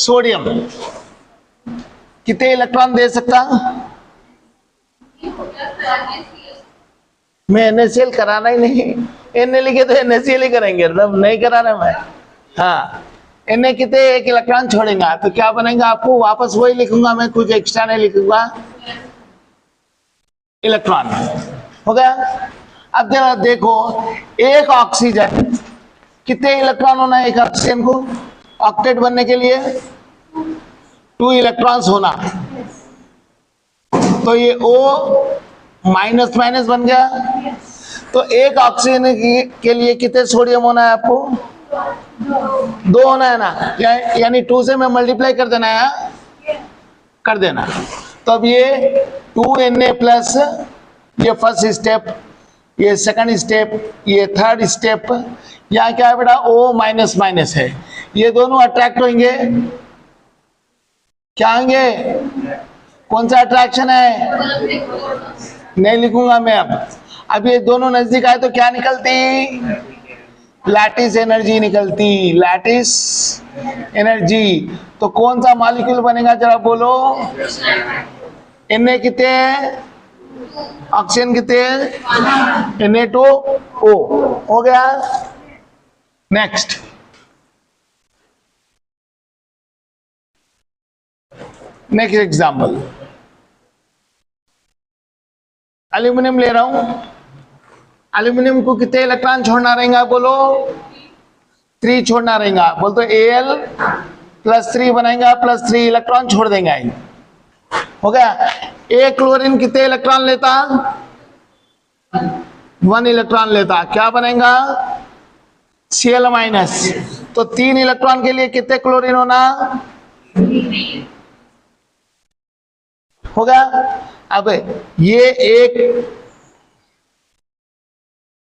Sodium कितने electron दे सकता? मैं NaCl कराना ही नहीं, Na लिखे तो NaCl ही करेंगे, तब नहीं कराना मैं। हाँ, Na कितने एक इलेक्ट्रॉन छोड़ेगा तो क्या बनेगा? आपको वापस वही लिखूंगा मैं, कुछ एक्स्ट्रा नहीं लिखूंगा, इलेक्ट्रॉन। हो गया? अब जरा देखो, एक ऑक्सीजन कितने इलेक्ट्रॉन होना है? एक ऑक्सीजन को ऑक्टेट बनने के लिए 2 इलेक्ट्रॉन्स होना, तो ये O माइनस माइनस बन गया। तो एक ऑक्सीजन के लिए कितने सोडियम होना है आपको? 2 होना है ना, यानी 2 से मैं मल्टीप्लाई कर देना है, कर देना। तो अब ये 2Na प्लस, ये फर्स्ट स्टेप, ये सेकंड स्टेप, ये थर्ड स्टेप, यहाँ क्या है बेटा? O माइनस माइनस है, ये दोनों अट्रैक्ट होंगे, क्या होंगे? कौन सा अट्रैक्शन है? नहीं लिखूंगा मैं अब ये दोनों नजदीक आए तो क्या निकलती? लैटिस एनर्जी निकलती, लैटिस एनर्जी। तो कौन सा मॉलिक्यूल बनेगा जरा बोलो? Na कितने हैं? ऑक्सीजन कितने हैं? Na2O। हो गया? नेक्स्ट, नेक्स्ट एग्जाम्पल, एल्यूमिनियम ले रहा हूं। एल्यूमिनियम को कितने इलेक्ट्रॉन छोड़ना रहेगा बोलो? 3 छोड़ना रहेगा। बोल तो Al प्लस 3 बनाएगा, प्लस 3 इलेक्ट्रॉन छोड़ देंगे। हो गया? एक क्लोरीन कितने इलेक्ट्रॉन लेता? 1 इलेक्ट्रॉन लेता। क्या बनेगा? Cl minus. तो 3 इलेक्ट्रॉन के लिए कितने क्लोरीन होना? हो गया? अब ये एक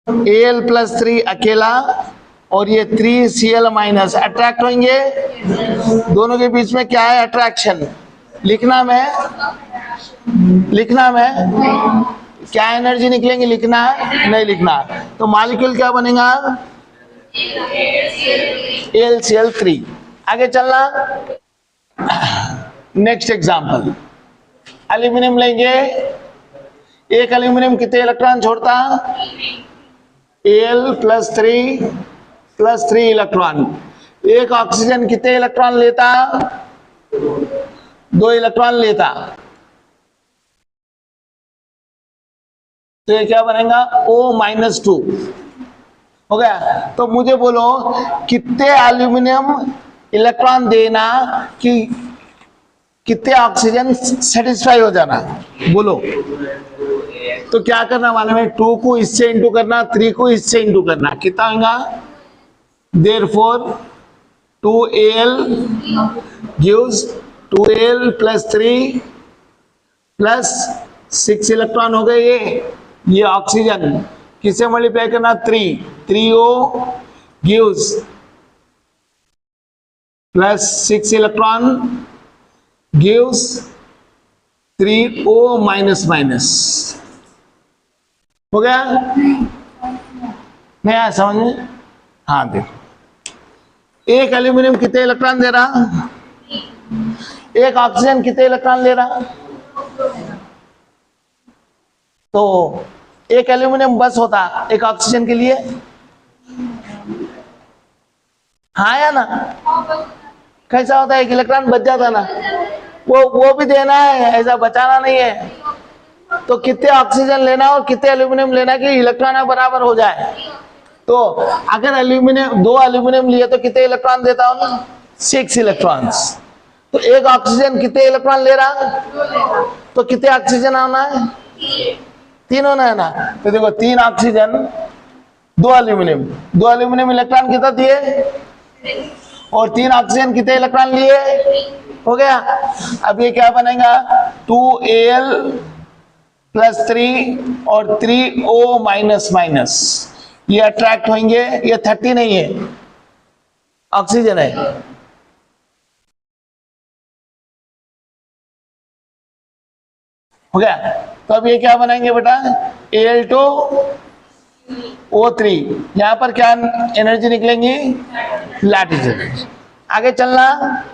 Al प्लस 3 अकेला और ये 3 Cl माइनस अट्रैक्ट होंगे, दोनों के बीच में क्या है? अट्रैक्शन। लिखना में क्या एनर्जी निकलेंगी? लिखना है? नहीं लिखना। तो मॉलिक्यूल क्या बनेगा? AlCl3। आगे चलना, नेक्स्ट एग्जांपल, एल्यूमिनियम लेंगे। एक एल्यूमिनियम कितने इलेक्ट्रॉन छोड़ता? Al plus 3 electron. एक ऑक्सीजन कितने इलेक्ट्रॉन लेता? 2 इलेक्ट्रॉन लेता। तो ये क्या बनेगा? O minus 2। हो गया? तो मुझे बोलो कितने एल्यूमिनियम इलेक्ट्रॉन देना कि कितने ऑक्सीजन सेटिस्फाई हो जाना? बोलो। तो क्या करना मालूम है? 2 को इससे इंटू करना, 3 को इससे इंटू करना। कितना होगा? Therefore 2Al gives 2Al plus 3 plus 6 electron हो गए। ये ऑक्सीजन किससे मल्टीप्लाई करना? 3O gives plus 6 electron gives 3O minus minus. हो गया? नहीं आया समझ में? हाँ देखो, एक एल्यूमिनियम कितने इलेक्ट्रॉन दे रहा? एक ऑक्सीजन कितने इलेक्ट्रॉन ले रहा? तो एक एल्यूमिनियम बस होता एक ऑक्सीजन के लिए, हाँ या ना? कैसा होता है? एक इलेक्ट्रॉन बच जाता ना, वो भी देना है, ऐसा बचाना नहीं है। तो कितने ऑक्सीजन लेना और कितने एल्यूमिनियम लेना कि इलेक्ट्रॉन बराबर हो जाए। तो अगर एल्यूमिनियम 2 एल्यूमिनियम लिए तो कितने इलेक्ट्रॉन देता हूँ? 6 इलेक्ट्रॉन्स। तो एक ऑक्सीजन कितने इलेक्ट्रॉन ले रहा? तो कितने ऑक्सीजन आना है? 3 होना है ना। तो देखो 3 ऑक्सीजन 2 एल्यूमिनियम इलेक्ट्रॉन कितना दिए और 3 ऑक्सीजन कितने इलेक्ट्रॉन लिए? हो गया? अब ये क्या बनेगा? 2Al प्लस 3 और 3O माइनस माइनस, ये अट्रैक्ट होंगे। ये 30 नहीं है, ऑक्सीजन है। हो गया? तो अब ये क्या बनाएंगे बेटा? Al2O3। यहां पर क्या एनर्जी निकलेंगी? Lattice energy. आगे चलना,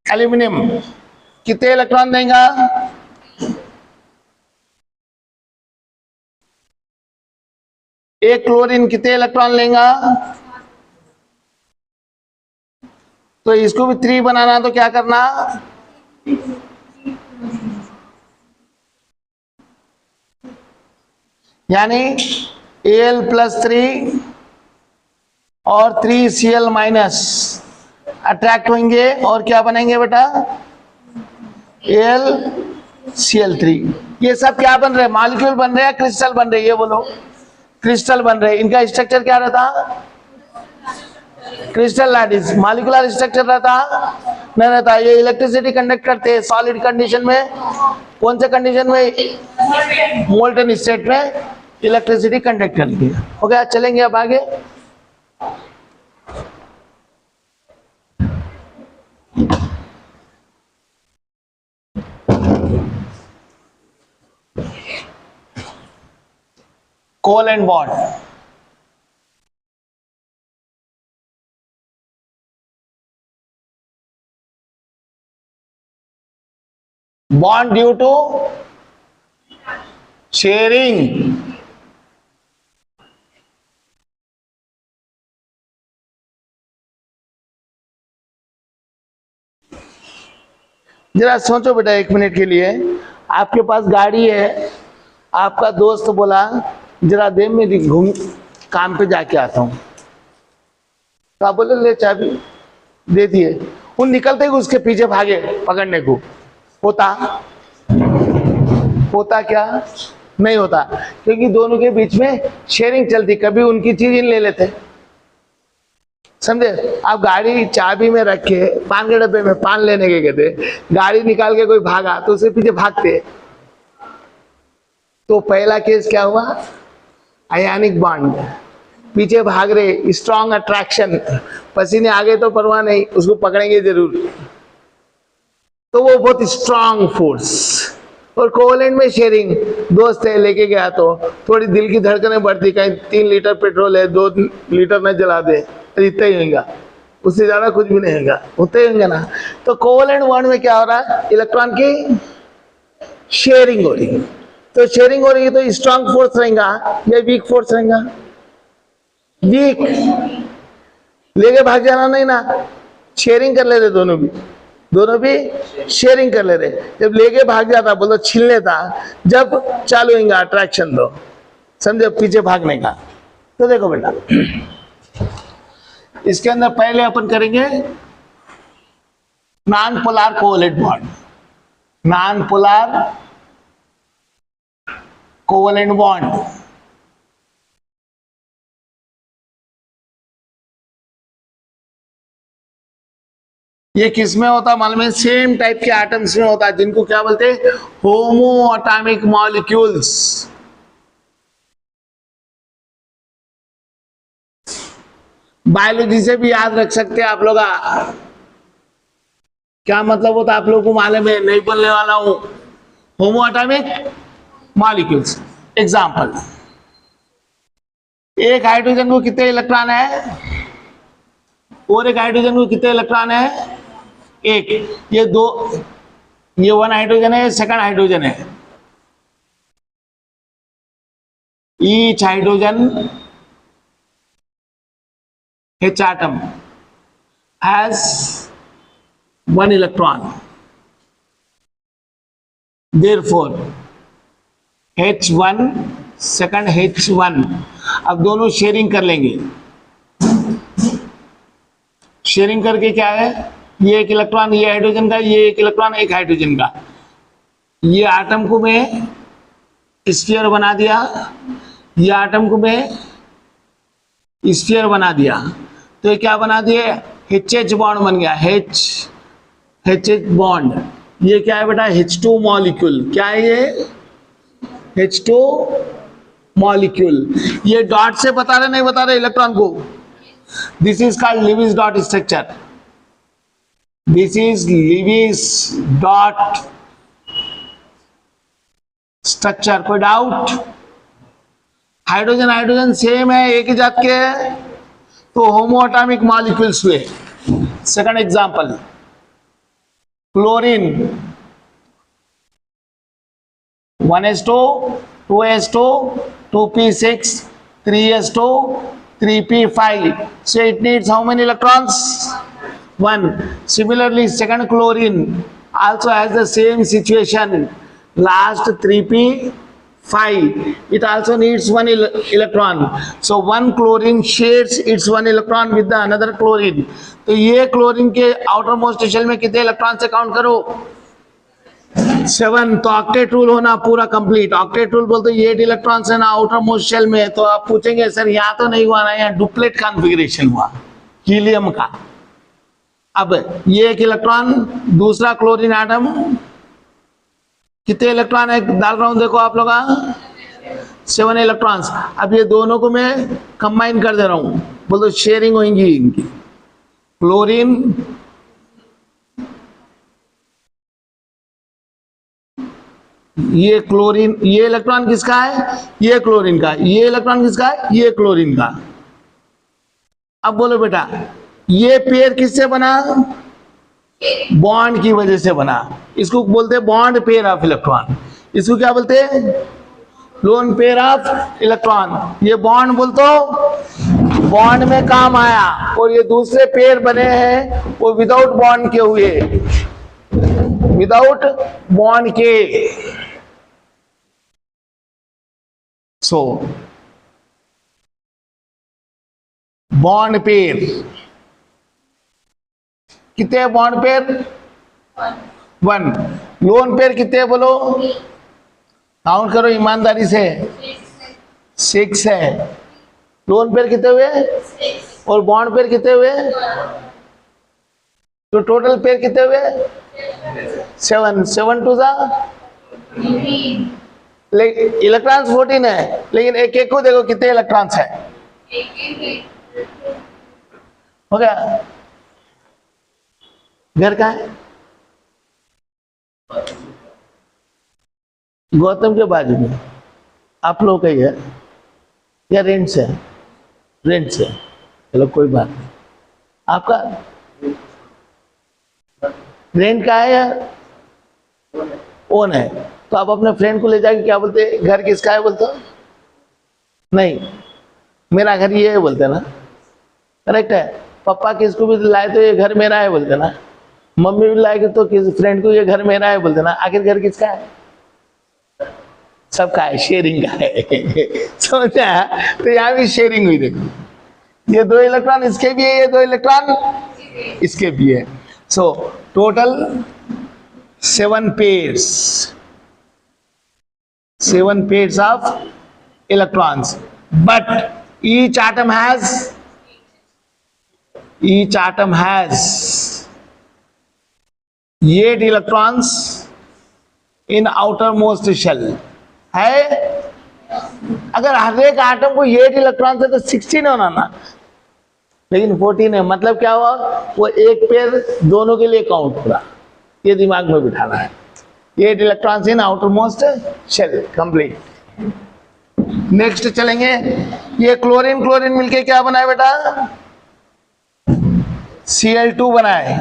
एल्यूमिनियम कितने इलेक्ट्रॉन देगा? एक क्लोरीन कितने इलेक्ट्रॉन लेगा? तो इसको भी 3 बनाना, तो क्या करना? यानी Al+3 और 3Cl- अट्रैक्ट होंगे और क्या बनेंगे बेटा? AlCl3। ये सब क्या बन रहे हैं? मॉलिक्यूल बन रहे हैं, क्रिस्टल बन रहे हैं? ये बोलो। क्रिस्टल बन रहे हैं। इनका स्ट्रक्चर क्या रहता? Crystal lattice. मॉलिक्यूलर स्ट्रक्चर रहता नहीं रहता। ये इलेक्ट्रिसिटी कंडक्ट करते हैं सॉलिड कंडीशन में। कौन से कंडीशन में? मोल्टन स्टेट में इलेक्ट्रिसिटी कंडक्ट करेंगे। हो गया, चलेंगे अब आगे। Covalent bond. Bond due to sharing. जरा सोचो बेटा 1 मिनट के लिए। आपके पास गाड़ी है, आपका दोस्त बोला जरा देर में घूम काम पे जाके आता हूं, तो आप बोले ले चाबी दे दिए। वो निकलते ही उसके पीछे भागे पकड़ने को। होता क्या? नहीं होता, क्योंकि दोनों के बीच में शेयरिंग चलती। कभी उनकी चीज इन ले लेते, समझे? आप गाड़ी चाबी में रख के पान के डब्बे में पान लेने के गए थे, गाड़ी निकाल के कोई भागा तो उसके पीछे भागते। तो पहला केस क्या हुआ? Ionic bond. पीछे भाग रहे, स्ट्रॉन्ग अट्रैक्शन, पसीने आ गए तो परवाह नहीं, उसको पकड़ेंगे जरूर। तो वो बहुत स्ट्रॉन्ग फोर्स। और कोवेलेंट में शेयरिंग, दोस्त है लेके गया तो थोड़ी दिल की धड़कनें बढ़ती, कहीं 3 लीटर पेट्रोल है 2 लीटर न जला दे, इतना ही होगा, उससे ज्यादा कुछ भी नहीं होगा, उतना ही होगा ना। तो कोवेलेंट बॉन्ड में क्या हो रहा है? इलेक्ट्रॉन की शेयरिंग हो रही है। तो शेयरिंग हो रही है तो स्ट्रॉन्ग फोर्स रहेगा या वीक फोर्स रहेगा? वीक। लेके भाग जाना नहीं ना, शेयरिंग कर ले रहे दोनों भी शेयरिंग कर ले रहे। जब लेके भाग जाता बोलो छीन लेता, जब चालू होगा अट्रैक्शन, तो समझे पीछे भागने का। तो देखो बेटा, इसके अंदर पहले अपन करेंगे non polar covalent bond. Non polar covalent bond. ये किस में होता मालूम है? सेम टाइप के एटम्स में होता है, जिनको क्या बोलते हैं? होमो एटॉमिक मॉलिक्यूल्स। बायोलॉजी से भी याद रख सकते हैं आप लोग। क्या मतलब होता है आप लोगों को मालूम है? नहीं बोलने वाला हूं। होमो एटॉमिक मॉलिक्यूल्स। एग्जाम्पल, एक हाइड्रोजन को कितने इलेक्ट्रॉन है? और एक हाइड्रोजन को कितने इलेक्ट्रॉन है? एक। ये 1 हाइड्रोजन है, सेकंड हाइड्रोजन है। Each hydrogen H atom has 1 electron. Therefore H1 second H1। अब दोनों शेयरिंग कर लेंगे। शेयरिंग करके क्या है? ये 1 इलेक्ट्रॉन ये हाइड्रोजन का, ये 1 इलेक्ट्रॉन एक हाइड्रोजन का। ये आटम को मैं स्फीयर बना दिया, ये आटम को मैं स्फीयर बना दिया। तो ये क्या बना दिए? HH बॉन्ड बन गया। HH bond. ये क्या है बेटा? H2 molecule. क्या है ये? H2 molecule. ये डॉट से बता रहे नहीं बता रहे इलेक्ट्रॉन को? This is called Lewis dot structure. This is Lewis dot structure, कोई डाउट? हाइड्रोजन हाइड्रोजन सेम है, एक ही जात के है, तो होमो एटॉमिक मॉलिक्यूल्स हुए। Second example, chlorine 1s2 2s2 2p6 3s2 3p5, so it needs how many electrons? 1. Similarly, second chlorine also has the same situation, last 3p5, it also needs 1 electron, so one chlorine shares its 1 electron with the another chlorine. तो ये chlorine के outer most shell में कितने electron से count करो? 7. तो octet rule होना पूरा कंप्लीट। ऑक्टेट रूल बोलते 8 इलेक्ट्रॉन्स है ना आउटर मोस्ट शेल में, तो आप पूछेंगे सर यहाँ तो नहीं हुआ ना, यहाँ डुप्लेट कॉन्फ़िगरेशन हुआ हीलियम का। अब ये एक इलेक्ट्रॉन, दूसरा क्लोरीन एटम, कितने इलेक्ट्रॉन है डाल रहा हूं देखो आप लोग, 7 इलेक्ट्रॉन्स। अब ये दोनों को मैं कंबाइन कर दे रहा हूं, बोल दो शेयरिंग होंगी इनकी। क्लोरीन ये क्लोरीन, ये इलेक्ट्रॉन किसका है? ये क्लोरीन का। ये इलेक्ट्रॉन किसका है? ये क्लोरीन का। अब बोलो बेटा ये पेयर किससे बना? बॉन्ड की वजह से बना। इसको बोलते हैं बॉन्ड पेयर ऑफ इलेक्ट्रॉन। इसको क्या बोलते हैं? Lone pair of electron. ये बॉन्ड बोल तो बॉन्ड में काम आया, और ये दूसरे पेयर बने हैं वो विदाउट बॉन्ड के हुए, विदाउट बॉन्ड के। सो बॉन्ड पेयर कितने बॉन्ड पेयर? 1। लोन पेयर कितने बोलो? काउंट करो ईमानदारी से। 6 है। लोन पेयर कितने हुए? 6। और बॉन्ड पेयर कितने हुए? तो टोटल पेयर कितने हुए? 7। 7 टू ज़ा इलेक्ट्रॉन्स 14 है, लेकिन एक एक को देखो कितने इलेक्ट्रॉन्स है। हो गया? घर का है गौतम के बाजू में, आप लोग का ही है या रेंट से? रेंट से, चलो कोई बात नहीं। आपका रेंट का है या ओन है? तो आप अपने फ्रेंड को ले जाके क्या बोलते? घर किसका है बोलते हो? नहीं, मेरा घर ये है बोलते ना, करेक्ट है। पापा किसको भी लाए तो ये घर मेरा है बोलते ना, मम्मी भी लाएगी तो किस फ्रेंड को ये घर मेरा है बोलते ना। आखिर घर किसका है? सबका है, शेयरिंग का है। समझा? तो यहाँ भी शेयरिंग हुई। देखो ये 2 इलेक्ट्रॉन इसके भी है, ये 2 इलेक्ट्रॉन इसके भी है। So total 7 pairs, 7 pairs of electrons, but each atom has 8 electrons in outermost shell है। अगर हर एक आटम को 8 इलेक्ट्रॉन है तो 16 होना ना, लेकिन 14 है। मतलब क्या हुआ? वो एक पेयर दोनों के लिए काउंट हो रहा। ये दिमाग में बिठाना है। 8 electrons in outermost shell, complete. Next चलेंगे। ये क्लोरीन क्लोरीन मिलके क्या बनाए बेटा? Cl2 बनाए।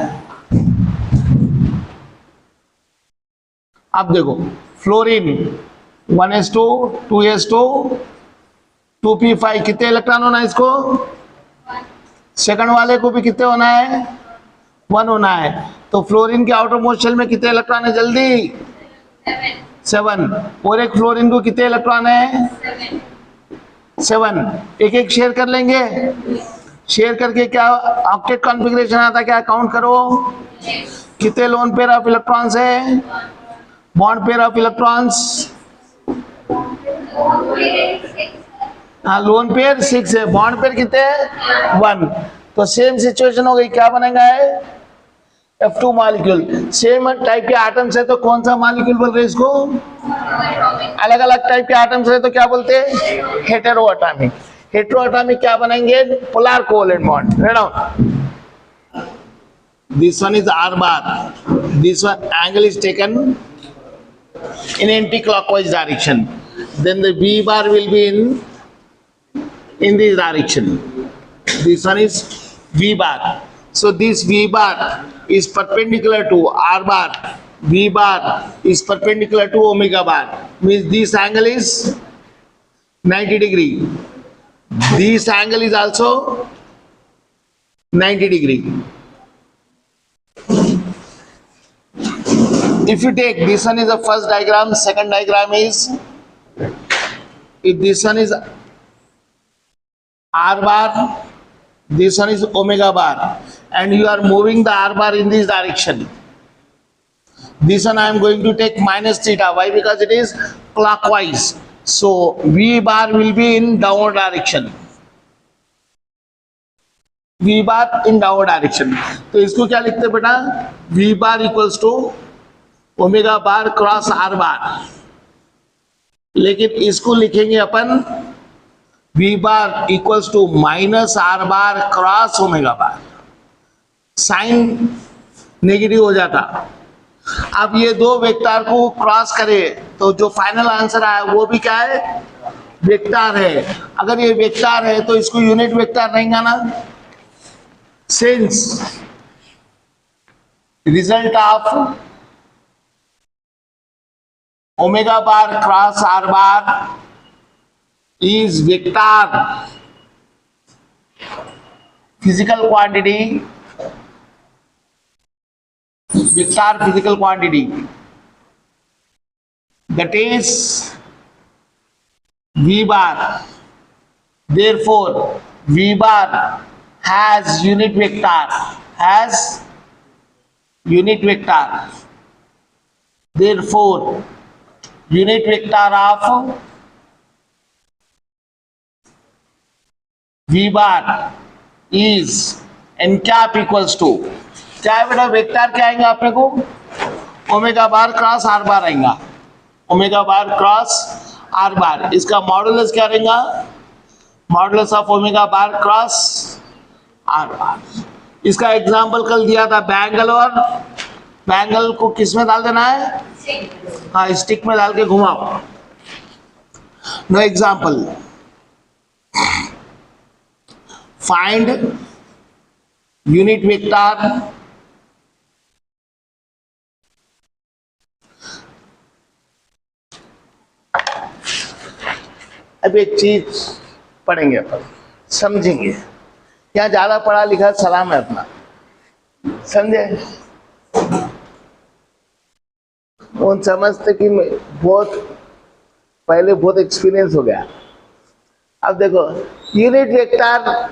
अब देखो फ्लोरीन 1s2 2s2 2p5, कितने इलेक्ट्रॉन होना है इसको? सेकंड वाले को भी कितने होना है? 1 होना है। तो फ्लोरीन के आउटर मोस्ट शेल में कितने इलेक्ट्रॉन है? जल्दी 7। और एक फ्लोरीन को कितने इलेक्ट्रॉन है? 7। एक एक शेयर कर लेंगे। शेयर करके क्या ऑक्टेट कॉन्फ़िगरेशन आता है? क्या काउंट करो कितने लोन पेयर ऑफ इलेक्ट्रॉन्स है, बॉन्ड पेयर ऑफ इलेक्ट्रॉन्स? हाँ, लोन पेयर 6 है, बॉन्ड पेयर कितने हैं? 1। तो सेम सिचुएशन हो गई। क्या बनेगा है? F2 molecule. सेम टाइप के एटम्स है तो कौन सा मॉलिक्यूल बोल रहे हैं इसको? अलग अलग टाइप के एटम्स है तो क्या बोलते हैं? Hetero atomic. हेटेरो एटॉमिक क्या बनाएंगे? Polar covalent bond. This one is R bar, this one angle is taken in anti-clockwise direction, then the V bar will be in this direction. This one is V bar. So this V bar is perpendicular to R bar. V bar is perpendicular to omega bar. Means this angle is 90 degree. This angle is also 90 degree. If you take this one is the first diagram, second diagram is, if this one is R bar, this one is omega bar, and you are moving the R bar in this direction. This one I am going to take minus theta. Why? Because it is clockwise. So V bar will be in downward direction. V bar in downward direction. तो इसको क्या लिखते हैं बेटा? V bar equals to omega bar cross R bar. लेकिन इसको लिखेंगे अपन V bar equals to minus R bar cross omega bar. Sign negative हो जाता. अब ये दो वेक्टर को क्रॉस करे तो जो फाइनल आंसर आया वो भी क्या है? वेक्टर है. अगर ये वेक्टर है तो इसको यूनिट वेक्टर रहेगा ना. Since result of omega bar cross r bar is vector physical quantity, vector physical quantity, that is V bar. Therefore V bar has unit vector, therefore unit vector of V bar is n cap equals to, क्या है बेटा? Vector क्या आएंगे आपने को? Omega bar cross R bar आएगा. Omega bar cross R bar. इसका modulus क्या रहेगा? Modulus of omega bar cross R bar. इसका एग्जांपल कल दिया था बैंगल, और बैंगल को किस में डाल देना है? हाँ, स्टिक में डाल के घुमाओ. Know example. Find unit vector अब एक चीज पढ़ेंगे अपन, समझेंगे. यहाँ ज्यादा पढ़ा लिखा सलाम है अपना, समझे? उन समझते कि बहुत पहले बहुत एक्सपीरियंस हो गया. अब देखो यूनिट वेक्टर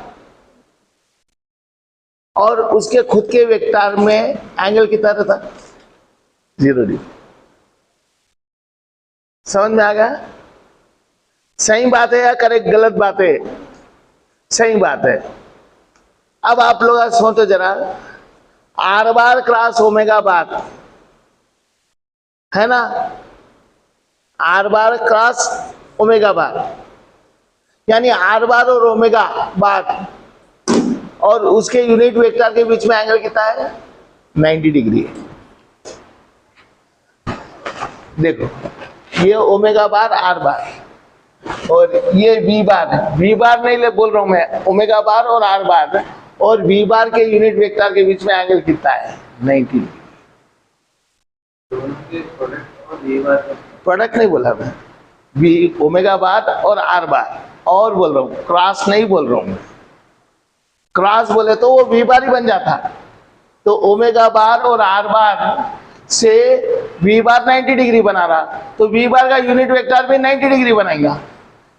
और उसके खुद के वेक्टर में एंगल कितना रहता? 0 डिग्री. समझ में आ गया? सही बात है या करेक्ट? गलत बात है? सही बात है. अब आप लोग सोचो जरा, आर बार क्रॉस ओमेगा बार है ना, आर बार क्रॉस ओमेगा बार, यानी आर बार और ओमेगा बार और उसके यूनिट वेक्टर के बीच में एंगल कितना है? 90 डिग्री है. देखो ये ओमेगा बार आर बार और ये वी बार है. वी बार नहीं ले बोल रहा हूं मैं, ओमेगा बार और आर बार, और वी बार के यूनिट वेक्टर के बीच में एंगल कितना है? 90 डिग्री. प्रोडक्ट नहीं बोला मैं, वी ओमेगा बार और आर बार, और बोल रहा हूँ क्रॉस नहीं बोल रहा हूँ. क्रॉस बोले तो वो वी बार ही बन जाता. तो ओमेगा बार और आर बार से वी बार 90 डिग्री बना रहा, तो वी बार का यूनिट वेक्टर भी 90 डिग्री बनाएगा,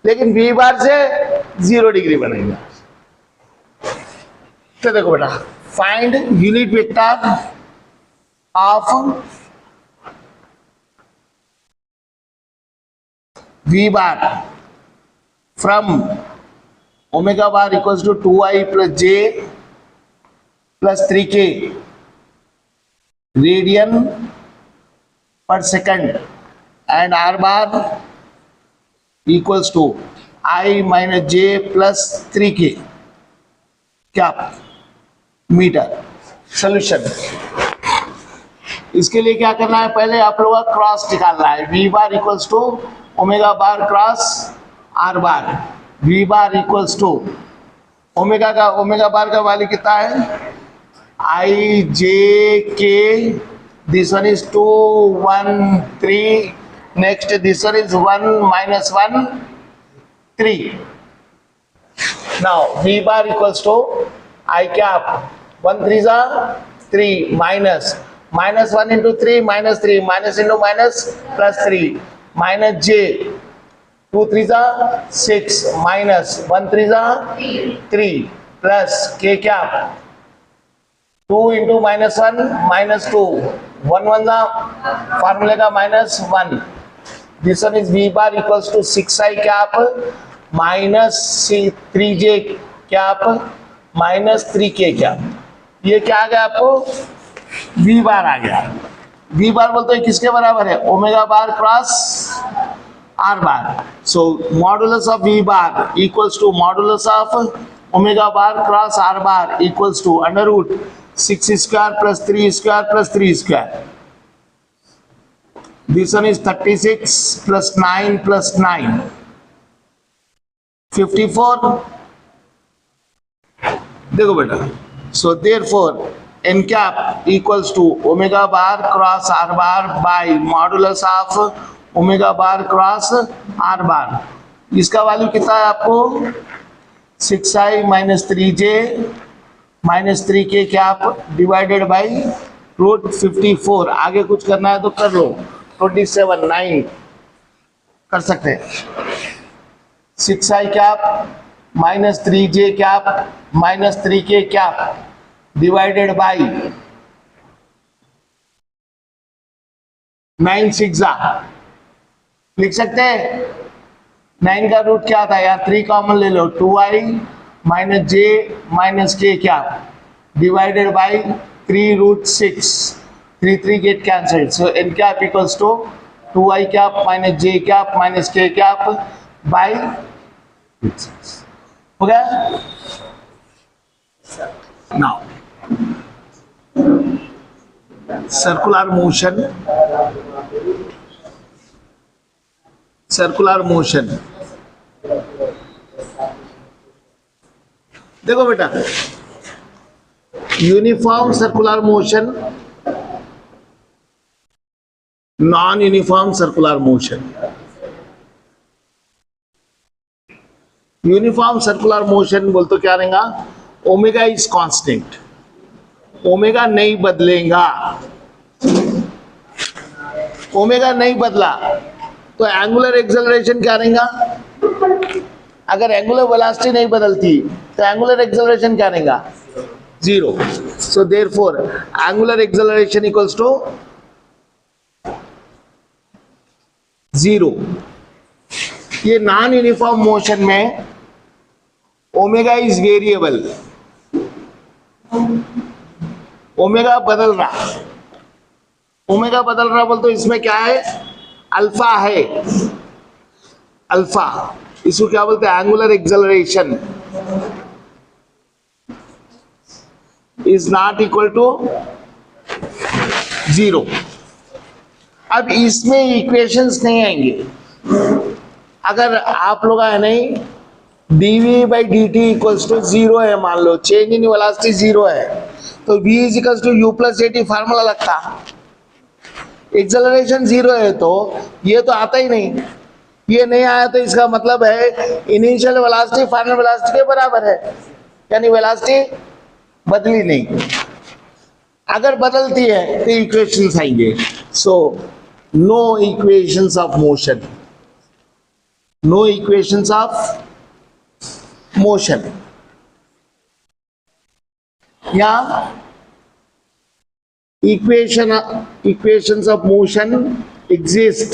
लेकिन वी बार से 0 डिग्री बनाएगा. तो देखो बेटा, find unit vector of V bar from omega bar equals to 2i plus j plus 3k radian per second, and R bar equals to I minus j plus 3k क्या metre. Solution. इसके लिए क्या करना है, पहले आप लोगों का क्रॉस निकालना है। V bar equals to omega bar cross R bar. V bar equals to omega bar का वैल्यू कितना है, I J K, this one is 2 1 3, next this one is 1 minus 1 3. Now V bar equals to I cap 1 3s are 3 minus 1 into 3 minus 3 minus into minus plus 3 minus j 2 3s are 6 minus 1 3s are 3 plus k cap 2 into minus 1 minus 2 1 1 formula का minus 1. This one is V bar equals to 6i cap minus 3j cap minus 3k cap. ये क्या आ गया आपको, V बार आ गया। V बार बोलते हैं किसके बराबर है, omega bar cross R bar. So modulus of V bar equals to modulus of omega bar cross R bar equals to under root 6 square plus 3 square plus 3 square. This one is 36 plus 9 plus 9 54. देखो बेटा, so therefore n cap equals to omega bar cross R bar by modulus of omega bar cross R bar. इसका value कितना है आपको, 6i minus 3j minus 3k cap divided by root 54. आगे कुछ करना है तो कर लो, 27 9 कर सकते हैं। 6i cap minus 3j cap minus 3k cap divided by 9 6 लिख सकते हैं। 9 का रूट क्या था, यार 3 कॉमन ले लो, 2i minus j minus k cap divided by 3 root 6. 3 get cancelled, so n cap equals to 2i cap minus j cap minus k cap by 6. हो गया। Now circular motion, देखो बेटा, uniform circular motion, non uniform circular motion. Uniform circular motion बोल तो क्या रहेगा, omega is constant, omega नहीं बदलेगा। ओमेगा नहीं बदला तो एंगुलर एक्सेलरेशन क्या रहेगा, अगर एंगुलर वेलोसिटी नहीं बदलती तो एंगुलर एक्सेलरेशन क्या रहेगा, 0. So therefore angular acceleration equals to 0. ये नॉन यूनिफॉर्म मोशन में ओमेगा इज वेरिएबल, ओमेगा बदल रहा, ओमेगा बदल रहा बोल तो इसमें क्या है, अल्फा है, अल्फा, इसको क्या बोलते हैं, angular acceleration is not equal to 0. अब इसमें इक्वेशंस नहीं आएंगे अगर आप लोग है नहीं, dv by dt equals to 0 है, मान लो चेंज इन वेलोसिटी 0 है तो v is equals to u plus at formula लगता। एक्सेलरेशन 0 है तो ये तो आता ही नहीं, ये नहीं आया तो इसका मतलब है इनिशियल वेलोसिटी फाइनल वेलोसिटी के बराबर है, यानी वेलोसिटी बदली नहीं। अगर बदलती है तो इक्वेशंस आएंगे। So no equations of motion, no equations of motion, या equations of motion exist।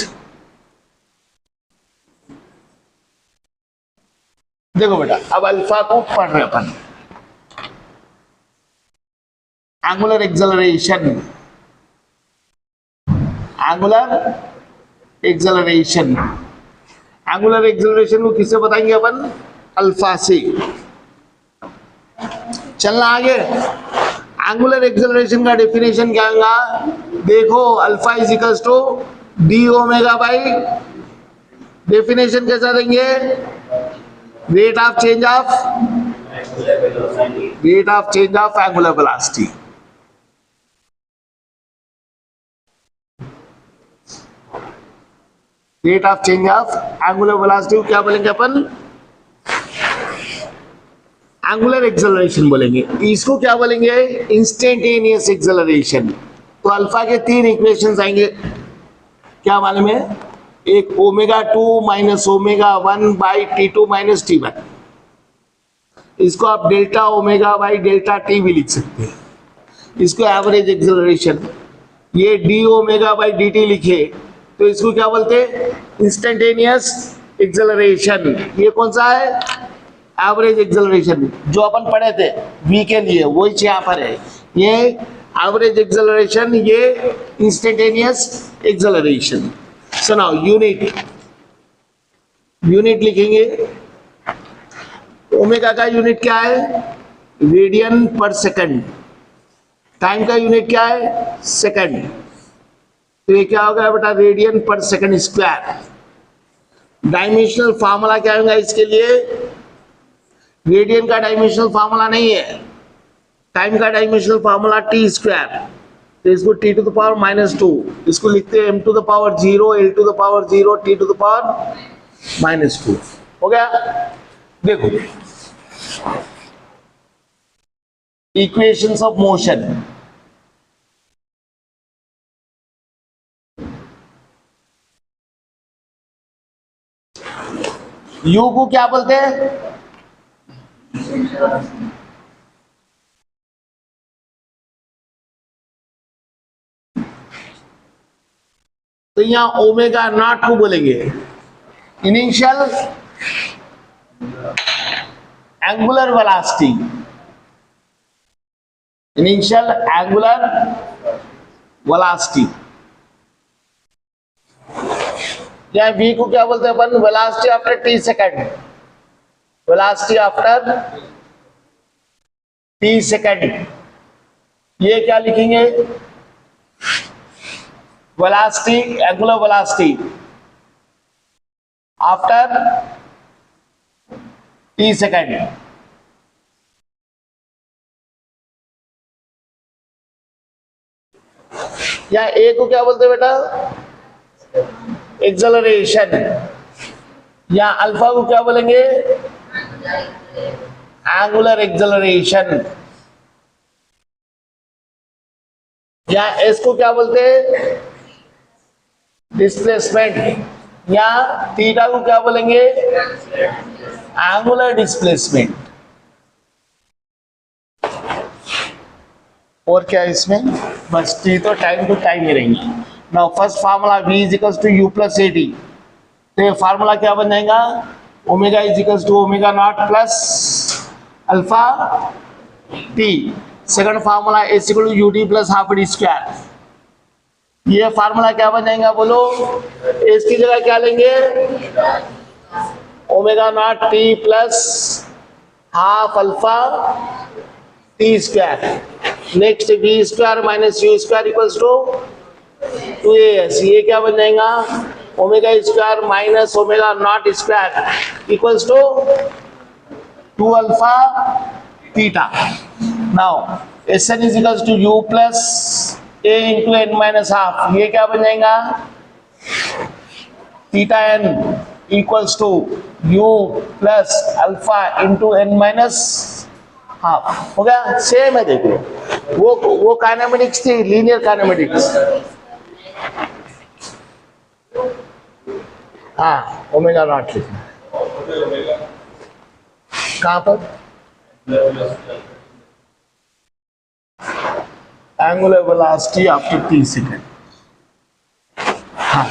देखो बेटा, अब अल्फा को पढ़ रहे अपन, angular acceleration, angular acceleration, angular acceleration को किससे बताएंगे अपन, अल्फा से। चलना आगे, एंगुलर एक्सेलरेशन का डेफिनेशन क्या होगा, देखो alpha is equal to D omega by, definition कैसा देंगे, rate of change of angular velocity. Rate of change of angular velocity क्या बोलेंगे अपन, एंगुलर एक्सेलरेशन बोलेंगे। इसको क्या बोलेंगे, इंस्टेंटेनियस एक्सेलरेशन। तो अल्फा के तीन इक्वेशंस आएंगे, क्या मालूम है, एक omega 2 minus omega 1 by T2 minus T1, इसको आप delta omega by delta T भी लिख सकते हैं। इसको एवरेज एक्सेलरेशन, ये D omega by D T लिखे तो इसको क्या बोलते हैं, इंस्टेंटेनियस एक्सेलरेशन। ये कौन सा है, एवरेज एक्सेलरेशन, जो अपन पढ़े थे v के लिए वही यहाँ पर है। ये एवरेज एक्सेलरेशन, ये इंस्टेंटेनियस एक्सेलरेशन। सुनाओ यूनिट लिखेंगे, ओमेगा का यूनिट क्या है, रेडियन पर सेकंड, टाइम का यूनिट क्या है, सेकंड, तो ये क्या होगा बेटा, रेडियन पर सेकंड स्क्वायर। डायमेंशनल फार्मूला क्या होगा इसके लिए, रेडियन का डायमेंशनल फार्मूला नहीं है, टाइम का डायमेंशनल फार्मूला टी स्क्वायर, तो इसको टी टू द पावर -2, इसको लिखते हैं m to the power 0, l to the power 0, t to the power -2। हो गया। देखो इक्वेशंस ऑफ मोशन, u को क्या बोलते हैं, तो यहां ओमेगा नॉट को बोलेंगे initial angular velocity, initial angular velocity. या v को क्या बोलते हैं अपन, velocity after t second, velocity after t second. ये क्या लिखेंगे, velocity, angular velocity after t second. या a को क्या बोलते हैं बेटा, एक्सेलरेशन, या अल्फा को क्या बोलेंगे, एंगुलर एक्सेलरेशन, या एस को क्या बोलते हैं, डिस्प्लेसमेंट, या थीटा को क्या बोलेंगे, एंगुलर डिस्प्लेसमेंट। और क्या इसमें, बस टी तो टाइम टू टाइम ही रहेंगी। Now first formula v is equals to u plus A T, तो ये फार्मूला क्या बन जाएगा, omega is equals to omega naught plus alpha T. Second formula S equal to UT plus half D square. ये formula क्या बन जाएगा बोलो, एस की जगह क्या लेंगे, omega naught T plus half alpha T square. Next B square minus U square equals to 2as। ये क्या बन जाएगा, omega square minus omega naught square equals to 2 alpha theta. Now Sn is equals to u plus a into n minus half. ये क्या बन जाएगा, theta n equals to u plus alpha into n minus half. हो गया, same है। देखो वो kinematics थी, लीनियर काइनेमेटिक्स। हाँ, ओमेगा नॉट लिखना, कहाँ पर, angular velocity after t second. हाँ,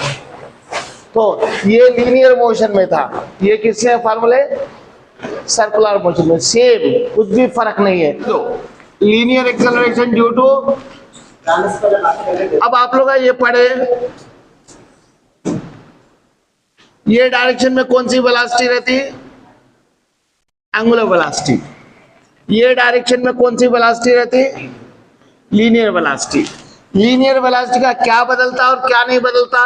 तो ये लीनियर मोशन में था, ये किससे फार्मूले, सर्कुलर मोशन में। सेम, कुछ भी फर्क नहीं है। तो लीनियर एक्सेलरेशन ड्यू टू, अब आप लोग ये पढ़े, ये डायरेक्शन में कौन सी वेलोसिटी रहती है, एंगुलर वेलोसिटी। ये डायरेक्शन में कौन सी वेलोसिटी रहती है, लीनियर वेलोसिटी। लीनियर वेलोसिटी का क्या बदलता और क्या नहीं बदलता?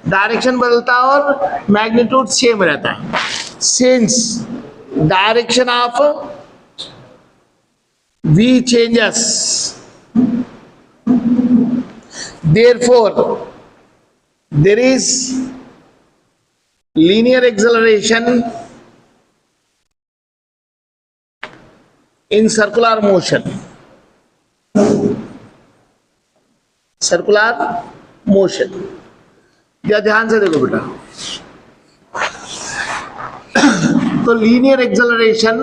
डायरेक्शन बदलता और मैग्नीट्यूड सेम रहता है। Since direction of v changes, therefore there is linear acceleration in circular motion. Circular motion, या ध्यान से देखो बेटा, तो लीनियर एक्सेलरेशन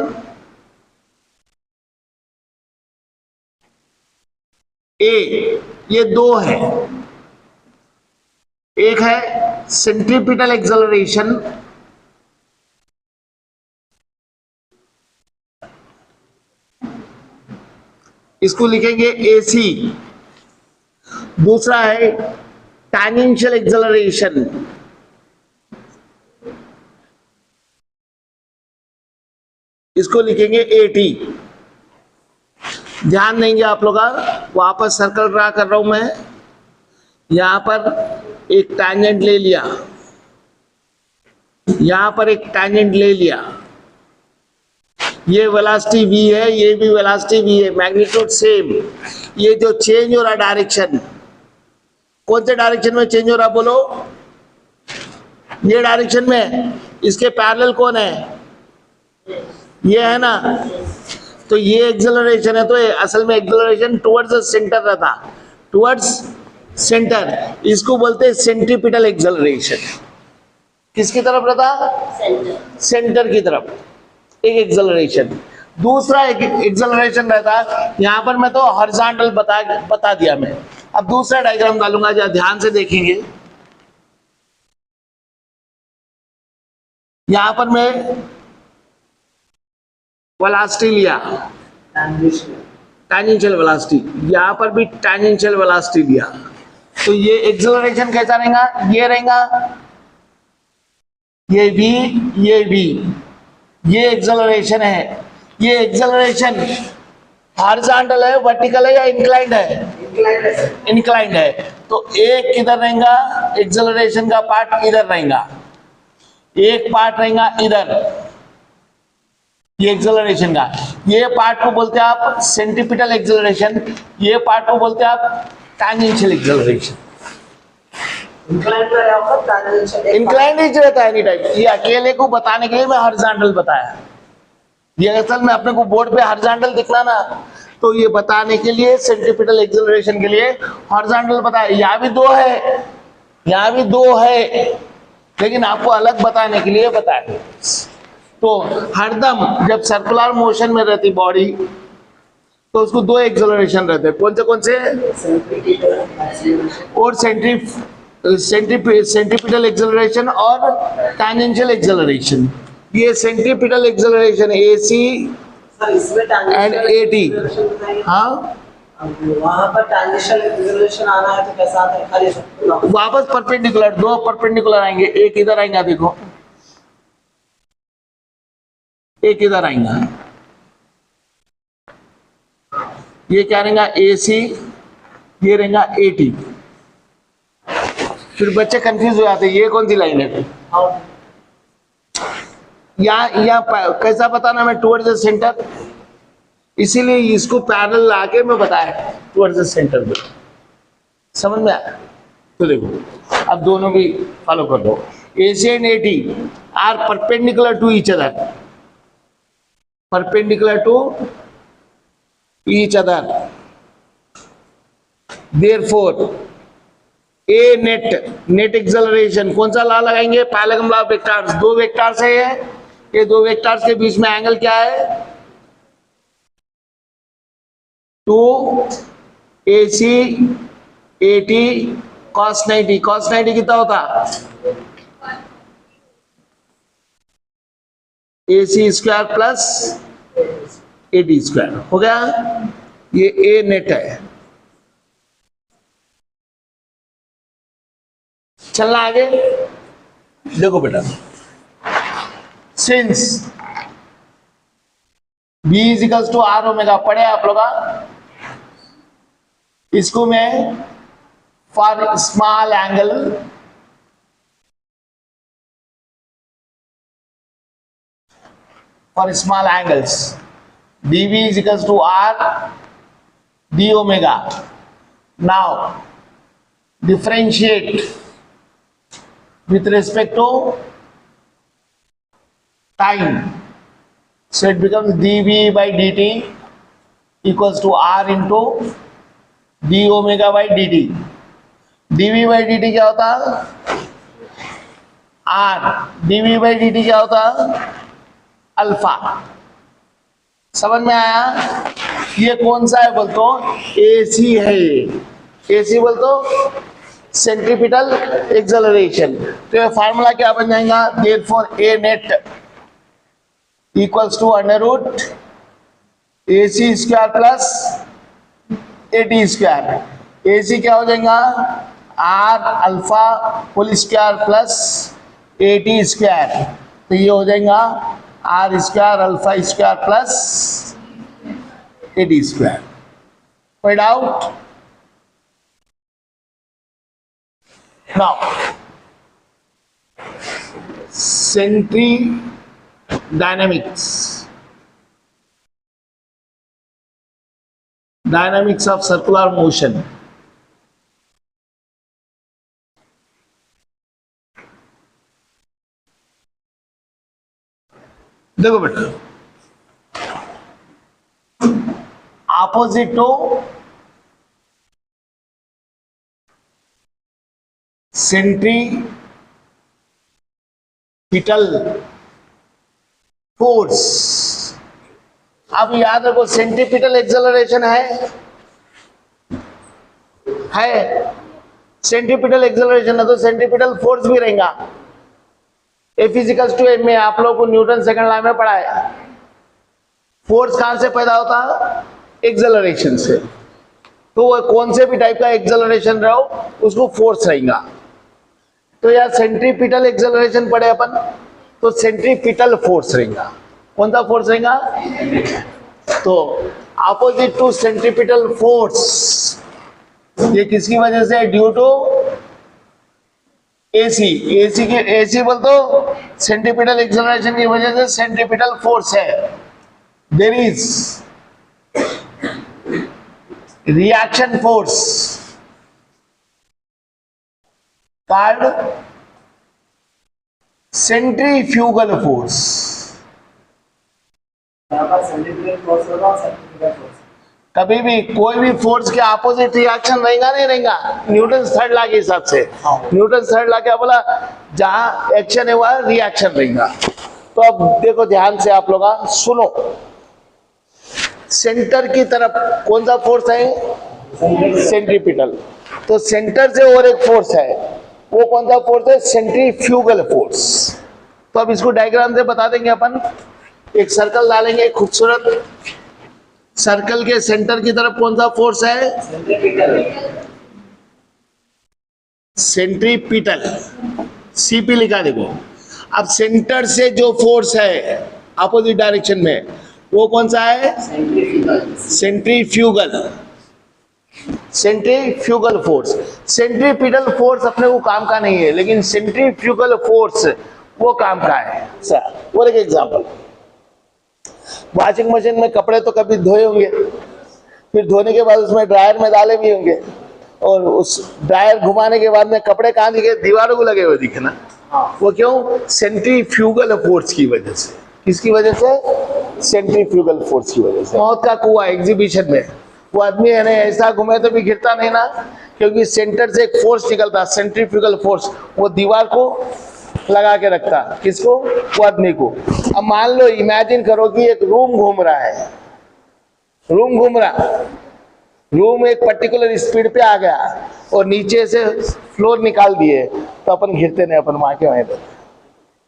ए, ये दो है, एक है सेंट्रीपिटल एक्सेलरेशन, इसको लिखेंगे एसी, दूसरा है टैंजेंशियल एक्सेलरेशन, इसको लिखेंगे एटी। ध्यान देंगे आप लोग, वापस सर्कल ड्रा कर रहा हूं मैं, यहां पर एक टैंजेंट ले लिया, यहां पर एक टैंजेंट ले लिया, ये वेलोसिटी v है, ये भी वेलोसिटी v है, मैग्नीट्यूड सेम। ये जो चेंज हो रहा डायरेक्शन, कौन से डायरेक्शन में चेंज हो रहा बोलो? ये डायरेक्शन में, इसके पैरेलल कौन है? ये है ना, तो ये एक्सेलरेशन है, तो ये असल में एक्सेलरेशन टुवर्ड्स द सेंटर रहता, टुवर्ड्स सेंटर, इसको बोलते हैं सेंट्रीपिटल एक्सेलरेशन। किसकी तरफ रहता? सेंटर की तरफ एक एक्सेलरेशन। दूसरा एक एक्सेलरेशन रहता है, यहां पर मैं तो हॉरिजॉन्टल बता दिया मैं। अब दूसरा डायग्राम डालूंगा, जरा ध्यान से देखेंगे। यहां पर मैं वेलोसिटी लिया, टैंजेंशियल वेलोसिटी, यहां पर भी टैंजेंशियल वेलोसिटी लिया, तो ये एक्सेलरेशन कैसा रहेगा? ये रहेगा, ये भी, ये भी, ये एक्सेलरेशन है। ये एक्सेलरेशन हॉरिजॉन्टल है, वर्टिकल है या इंक्लाइंड है? इंक्लाइंड है। तो एक किधर रहेगा? एक्सेलरेशन का पार्ट इधर रहेगा, एक पार्ट रहेगा इधर, ये एक्सेलरेशन का, ये पार्ट को बोलते हैं आप सेंट्रीपिटल एक्सेलरेशन, ये पार्ट को बोलते हैं आप टैंजेंशियल एक्सेलरेशन। इंक्लाइंड ही रहता है एनी टाइम। ये अकेले को बताने के लिए मैं हॉरिजॉन्टल बताया, ये असल में अपने को बोर्ड पे हॉरिजॉन्टल दिखना ना, तो ये बताने के लिए सेंट्रीपिटल एक्सेलरेशन के लिए हॉरिजॉन्टल बताया। यहाँ भी दो है, यहाँ भी दो है, लेकिन आपको अलग बताने के लिए बताया। तो हरदम जब सर्कुलर मोशन में रहती बॉडी, तो उसको दो एक्सेलरेशन रहते हैं। कौन से? और सेंट्रीपिटल एक्सेलरेशन और टैंजेंशियल एक्सेलरेशन। ये centripetal acceleration AC and AT। हाँ, वहां पर टैंजेंशियल एक्सेलरेशन आना है तो कैसा आता है? वापस परपेंडिकुलर, दो परपेंडिकुलर आएंगे, एक इधर आएगा, देखो एक इधर आएगा, ये क्या रहेगा? AC, ये रहेगा AT। फिर बच्चे कंफ्यूज हो जाते हैं, ये कौन सी लाइन है? या कैसा बताना मैं? टुवर्ड्स द सेंटर, इसीलिए इसको पैरेलल लाके मैं बताया टुवर्ड्स द सेंटर में। समझ में आया? तो देखो अब दोनों भी फॉलो कर दो। AC and AT are perpendicular to each other, perpendicular to each other, therefore a net acceleration, कौन सा लॉ लगाएंगे? Parallel law of vectors. दो वेक्टर्स है ये दो वेक्टर्स के बीच में एंगल क्या है? 2AC AT cos 90। cos 90 कितना होता? AC square plus AT square हो गया। ये ए नेट है। चलना आगे, देखो बेटा, since B is equals to R omega, पढ़े आप लोग? इसको मैं for small angle for small angles dv is equals to r d omega. Now differentiate with respect to time, so it becomes dv by dt equals to r into d omega by dt. dv by dt क्या होता है? r. dv by dt क्या होता है? Alpha. समझ में आया? ये कौन सा है बोल तो? एसी है. एसी बोल तो सेंट्रीपिटल एक्सेलरेशन. तो ये फार्मूला क्या बन जाएगा? Therefore a net equals to under root AC square plus AT square. AC क्या हो जाएगा? R alpha whole square plus AT square. तो ये हो जाएगा R square alpha square plus AT square. कोई doubt? Now centre dynamics of circular motion. देखो बेटा, ऑपोजिट टू सेंट्रीपिटल फोर्स. आप याद रखो, सेंट्रीपिटल एक्सेलरेशन है. सेंट्रीपिटल एक्सेलरेशन है तो सेंट्रीपिटल फोर्स भी रहेगा. F इजिकल्स टू एम में आप लोगों को न्यूटन सेकंड लॉ में पढ़ा है. फोर्स कहां से पैदा होता है? एक्सेलरेशन से. तो वो कौन से भी टाइप का एक्सेलरेशन रहो उसको फोर्स रहेगा. तो यार सेंट्रीपिटल एक्सेलरेशन पढ़े अपन, तो सेंट्रीपिटल फोर्स रहेगा. कौन सा फोर्स रहेगा? तो अपोजिट टू सेंट्रीपिटल फोर्स, ये किसकी वजह से? Due to AC. एसी के एसी बोल तो सेंट्रीपिटल एक्सेलरेशन की वजह से सेंट्रीपिटल फोर्स है. There is reaction force called centrifugal force. कभी भी कोई भी फोर्स के अपोजिट रिएक्शन रहेगा नहीं रहेगा. न्यूटन थर्ड लॉ के हिसाब से, न्यूटन थर्ड लॉ क्या बोला? जहां एक्शन है वहां रिएक्शन रहेगा. तो अब देखो ध्यान से आप लोग सुनो. सेंटर की तरफ कौन सा फोर्स है? सेंट्रीपिटल. तो सेंटर से और एक फोर्स है, वो कौन सा फोर्स है? Centrifugal force. तो अब इसको डायग्राम से बता देंगे अपन. एक सर्कल डालेंगे खूबसूरत. सर्कल के सेंटर की तरफ कौन सा फोर्स है? सेंट्रीपिटल. सीपी लिखा देखो. अब सेंटर से जो फोर्स है अपोजिट डायरेक्शन में वो कौन सा है? Centrifugal. Centrifugal force. Centripetal force अपने को काम का नहीं है, लेकिन सेंट्रीफ्यूगल फोर्स वो काम का है. सर और एक एग्जांपल, वॉशिंग मशीन में कपड़े तो कभी धोए होंगे, फिर धोने के बाद उसमें ड्रायर में डाले भी होंगे, और उस ड्रायर घुमाने के बाद में कपड़े कहाँ दिखे? दीवारों को लगे हुए दिखे ना. वो क्यों? सेंट्रीफ्यूगल फोर्स की वजह से. किसकी वजह से? सेंट्रीफ्यूगल फोर्स की वजह से. मौत का कुआं एग्जीबिशन में वो आदमी है ना, ऐसा घुमे तो भी गिरता नहीं ना, क्योंकि सेंटर से एक फोर्स निकलता, सेंट्रीफ्यूगल फोर्स. वो दीवार को लगा के रखता. किसको? वो आदमी को. अब मान लो, इमेजिन करो कि एक रूम घूम रहा है. रूम घूम रहा, रूम एक पर्टिकुलर स्पीड पे आ गया और नीचे से फ्लोर निकाल दिए, तो अपन घिरते नहीं, अपन वहां के वहीं रहते.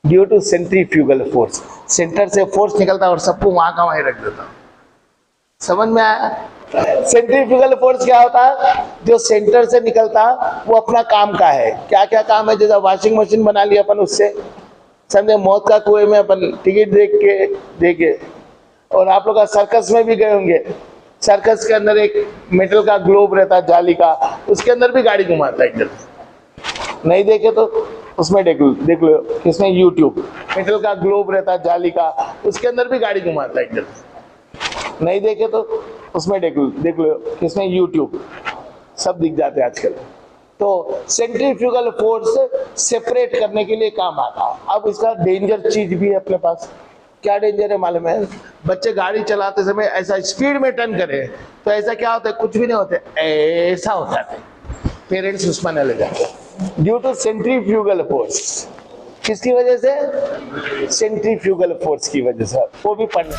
Due to centrifugal force. Center से फोर्स निकलता और सबको वहां का वहीं रख देता. समझ में आया? सेंट्रीफ्यूगल फोर्स क्या होता है? जो सेंटर से निकलता वो अपना काम का है. क्या क्या काम है? जैसे वॉशिंग मशीन बना लिया अपन उससे, समझे. मौत का कुएं में अपन टिकट देके, और आप लोग सर्कस में भी गए होंगे, सर्कस के अंदर एक मेटल का ग्लोब रहता है जाली का, उसके अंदर भी गाड़ी घुमाता है इधर। नहीं देखे तो उसमें देख लो किसमें, यूट्यूब। मेटल का ग्लोब रहता है जाली का, उसके अंदर भी गाड़ी घुमाता है इधर। नहीं देखे तो उसमें देख लो किसमें, यूट्यूब। सब दिख जाते हैं आजकल। तो सेंट्रीफ्यूगल फोर्स सेपरेट करने के लिए काम आता है। अब इसका डेंजर चीज भी है अपने पास। क्या डेंजर है मालूम है? बच्चे गाड़ी चलाते समय ऐसा स्पीड में टर्न करें तो ऐसा क्या होता है, कुछ भी नहीं होता, ऐसा हो जाता है, पेरेंट्स उस्माने ले जाते हैं ड्यू टू सेंट्रीफ्यूगल फोर्स। किसकी वजह से? सेंट्रीफ्यूगल फोर्स की वजह से। वो भी पढ़ना।